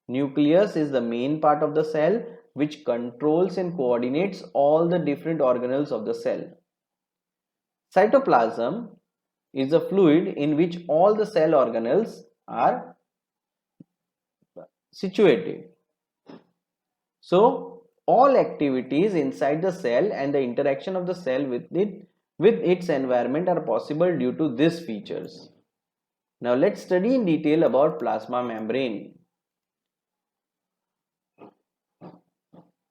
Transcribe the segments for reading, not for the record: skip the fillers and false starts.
Nucleus is the main part of the cell which controls and coordinates all the different organelles of the cell. Cytoplasm is a fluid in which all the cell organelles are situated. So all activities inside the cell and the interaction of the cell with its environment are possible due to these features. Now let's study in detail about plasma membrane.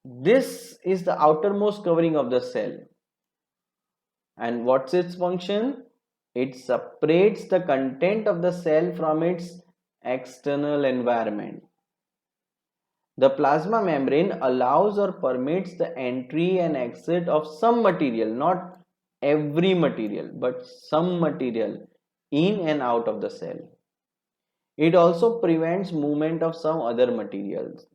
This is the outermost covering of the cell. And what's its function? It separates the content of the cell from its external environment. The plasma membrane allows or permits the entry and exit of some material, not every material, but some material in and out of the cell. It also prevents movement of some other materials.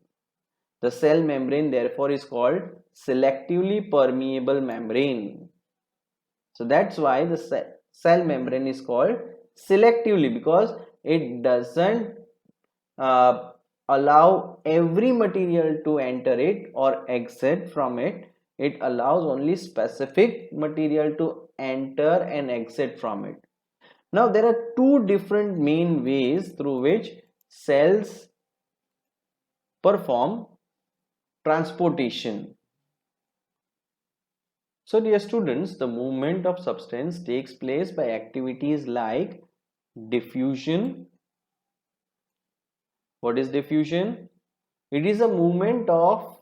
The cell membrane therefore is called selectively permeable membrane. So that's why the cell membrane is called selectively, because it doesn't allow every material to enter it or exit from it. It allows only specific material to enter and exit from it. Now there are two different main ways through which cells perform transportation. So dear students, the movement of substance takes place by activities like diffusion. What is diffusion? It is a movement of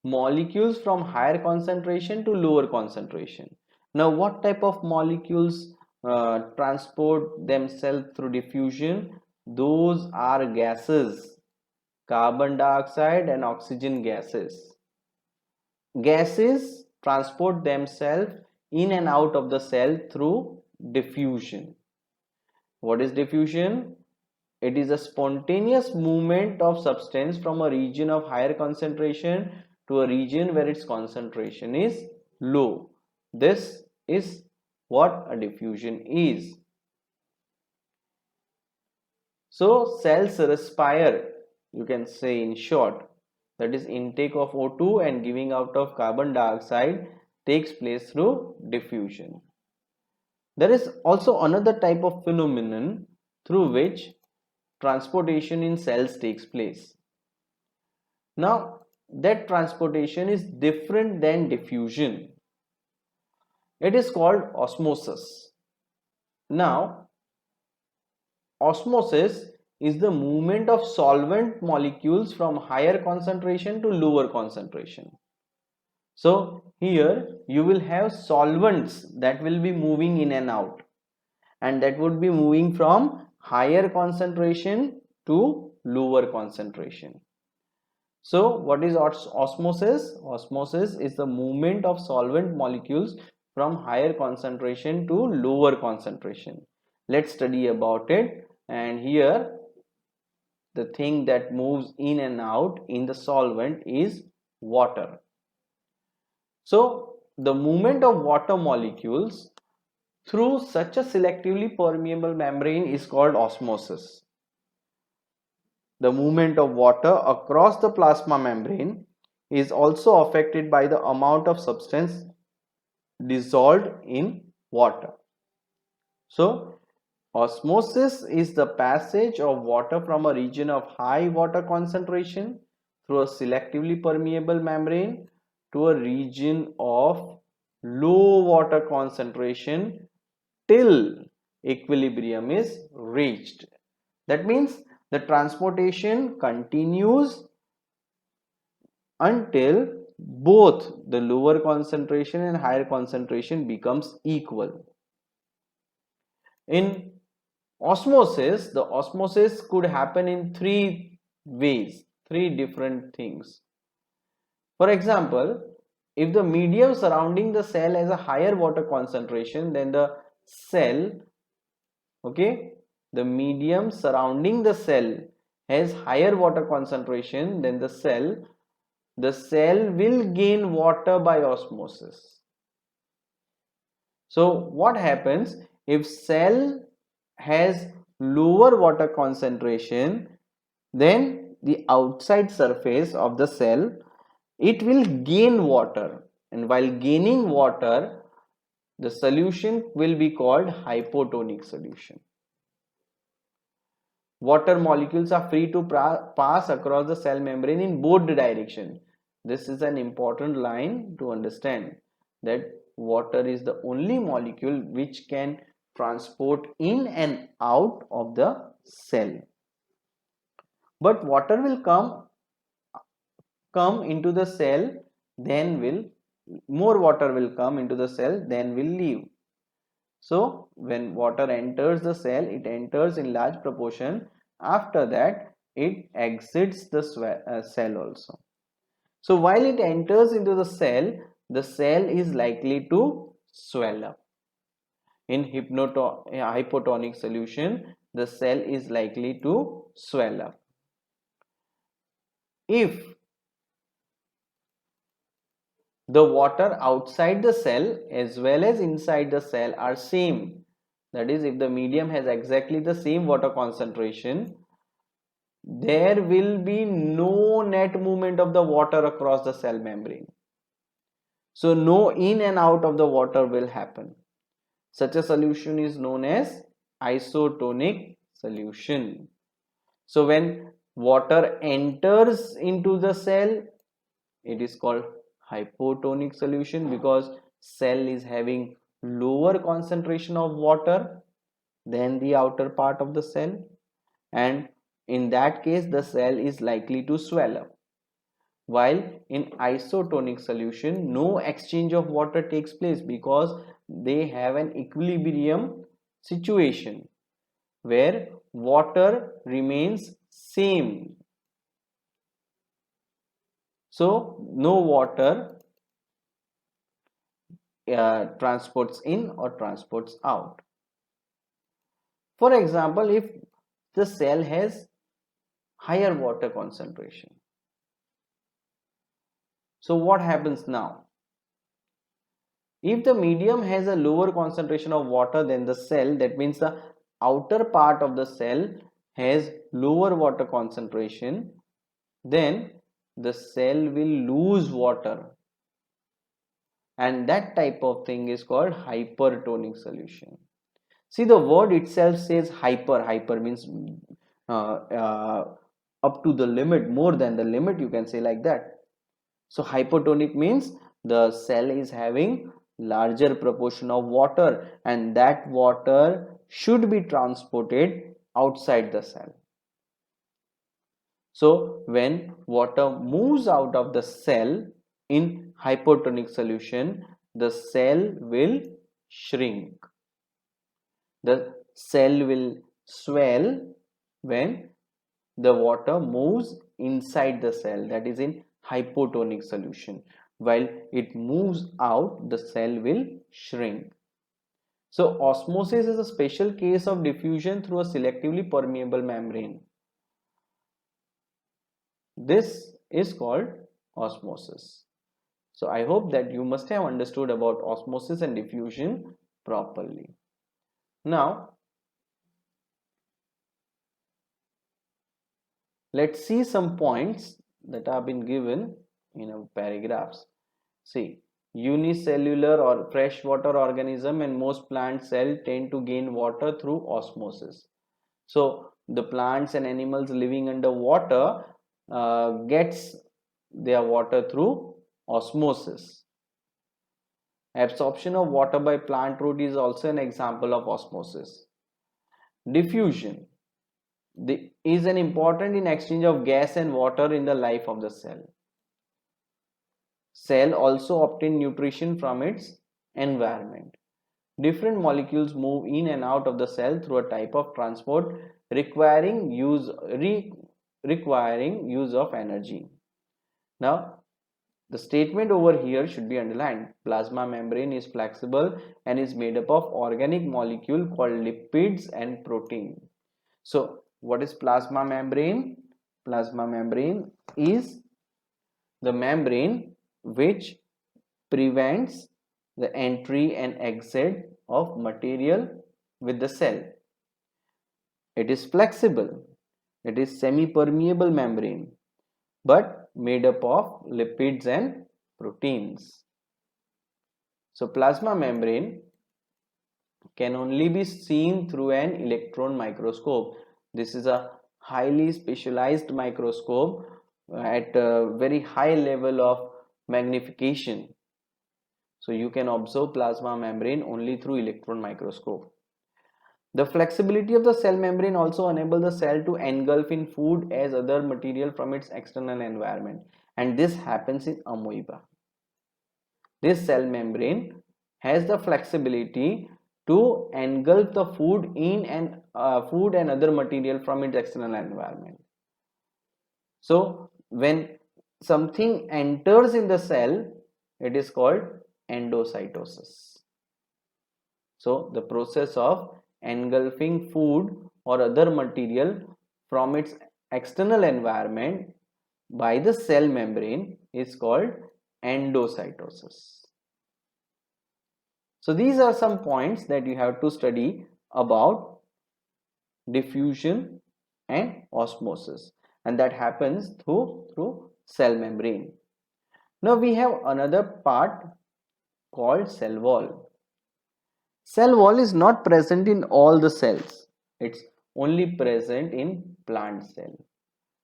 molecules from higher concentration to lower concentration. Now what type of molecules transport themselves through diffusion? Those are gases, carbon dioxide and oxygen gases. Gases transport themselves in and out of the cell through diffusion. What is diffusion? It is a spontaneous movement of substance from a region of higher concentration to a region where its concentration is low. This is what a diffusion is. So cells respire, you can say in short, that is intake of O2 and giving out of carbon dioxide takes place through diffusion. There is also another type of phenomenon through which transportation in cells takes place. Now that transportation is different than diffusion. It is called osmosis. Now osmosis is the movement of solvent molecules from higher concentration to lower concentration. So here you will have solvents that will be moving in and out, and that would be moving from higher concentration to lower concentration. So what is osmosis? Osmosis is the movement of solvent molecules from higher concentration to lower concentration. Let's study about it. And here the thing that moves in and out in the solvent is water. So the movement of water molecules through such a selectively permeable membrane is called osmosis. The movement of water across the plasma membrane is also affected by the amount of substance dissolved in water. So osmosis is the passage of water from a region of high water concentration through a selectively permeable membrane to a region of low water concentration till equilibrium is reached. That means the transportation continues until both the lower concentration and higher concentration becomes equal. In osmosis, the osmosis could happen in three ways, three different things. For example, if the medium surrounding the cell has a higher water concentration than the cell, okay, the medium surrounding the cell has higher water concentration than the cell will gain water by osmosis. So what happens if cell has lower water concentration? Then the outside surface of the cell, it will gain water, and while gaining water, the solution will be called hypotonic solution. Water molecules are free to pass across the cell membrane in both directions. This is an important line to understand, that water is the only molecule which can transport in and out of the cell. But water will come into the cell, then more water will come into the cell, then will leave. So when water enters the cell, it enters in large proportion. After that, it exits the cell also. So while it enters into the cell is likely to swell up. In hypotonic solution, the cell is likely to swell up. If the water outside the cell as well as inside the cell are same, that is, if the medium has exactly the same water concentration, there will be no net movement of the water across the cell membrane. So no in and out of the water will happen. Such a solution is known as isotonic solution. So when water enters into the cell, it is called hypotonic solution, because cell is having lower concentration of water than the outer part of the cell, and in that case the cell is likely to swell up. While in isotonic solution, no exchange of water takes place, because they have an equilibrium situation where water remains same. So no water transports in or transports out. For example, if the cell has higher water concentration, so what happens now? If the medium has a lower concentration of water than the cell, that means the outer part of the cell has lower water concentration, then the cell will lose water, and that type of thing is called hypertonic solution. See, the word itself says hyper means up to the limit, more than the limit, you can say like that. So hypotonic means the cell is having larger proportion of water, and that water should be transported outside the cell. So when water moves out of the cell in hypotonic solution, the cell will shrink. The cell will swell when the water moves inside the cell, that is in hypotonic solution. While it moves out, the cell will shrink. So osmosis is a special case of diffusion through a selectively permeable membrane. This is called osmosis. So I hope that you must have understood about osmosis and diffusion properly. Now let's see some points that have been given in our paragraphs. See, unicellular or freshwater organism and most plant cells tend to gain water through osmosis. So the plants and animals living under water gets their water through osmosis. Absorption of water by plant root is also an example of osmosis. Diffusion is an important in exchange of gas and water in the life of the cell. Cell also obtain nutrition from its environment. Different molecules move in and out of the cell through a type of transport requiring use of energy. Now the statement over here should be underlined. Plasma membrane is flexible and is made up of organic molecule called lipids and protein. So what is plasma membrane? Plasma membrane is the membrane which prevents the entry and exit of material with the cell. It is flexible. It is semi-permeable membrane but made up of lipids and proteins. So plasma membrane can only be seen through an electron microscope. This is a highly specialized microscope at a very high level of magnification. So you can observe plasma membrane only through electron microscope. The flexibility of the cell membrane also enables the cell to engulf in food as other material from its external environment, and this happens in amoeba. This cell membrane has the flexibility to engulf the food in and food and other material from its external environment. So when something enters in the cell, it is called endocytosis. So the process of engulfing food or other material from its external environment by the cell membrane is called endocytosis. So these are some points that you have to study about diffusion and osmosis, and that happens through cell membrane. Now we have another part called cell wall. Cell wall is not present in all the cells. It's only present in plant cell.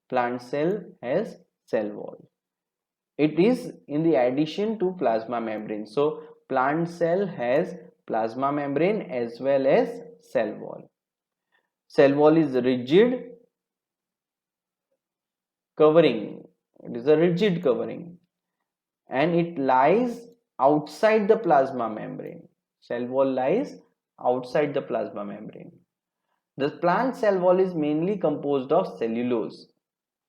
Plant cell has cell wall. It is in the addition to plasma membrane. So plant cell has plasma membrane as well as cell wall. Cell wall is rigid covering. It is a rigid covering and it lies outside the plasma membrane. Cell wall lies outside the plasma membrane. The plant cell wall is mainly composed of cellulose.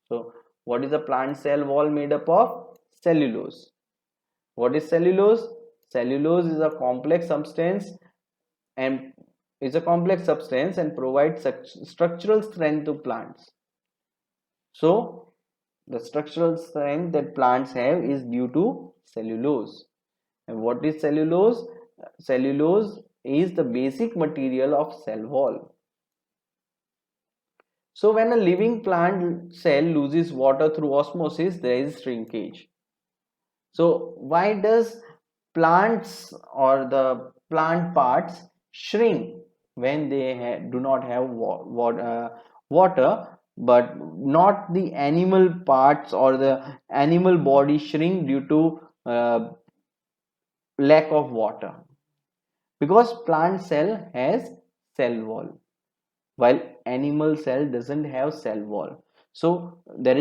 So what is a plant cell wall made up of? Cellulose. What is cellulose? Cellulose is a complex substance and provides structural strength to plants. So the structural strength that plants have is due to cellulose. And what is cellulose? Cellulose is the basic material of cell wall. So when a living plant cell loses water through osmosis, there is shrinkage. So why does plants or the plant parts shrink when they do not have water, but not the animal parts or the animal body shrink due to lack of water? Because plant cell has cell wall while animal cell doesn't have cell wall. So there is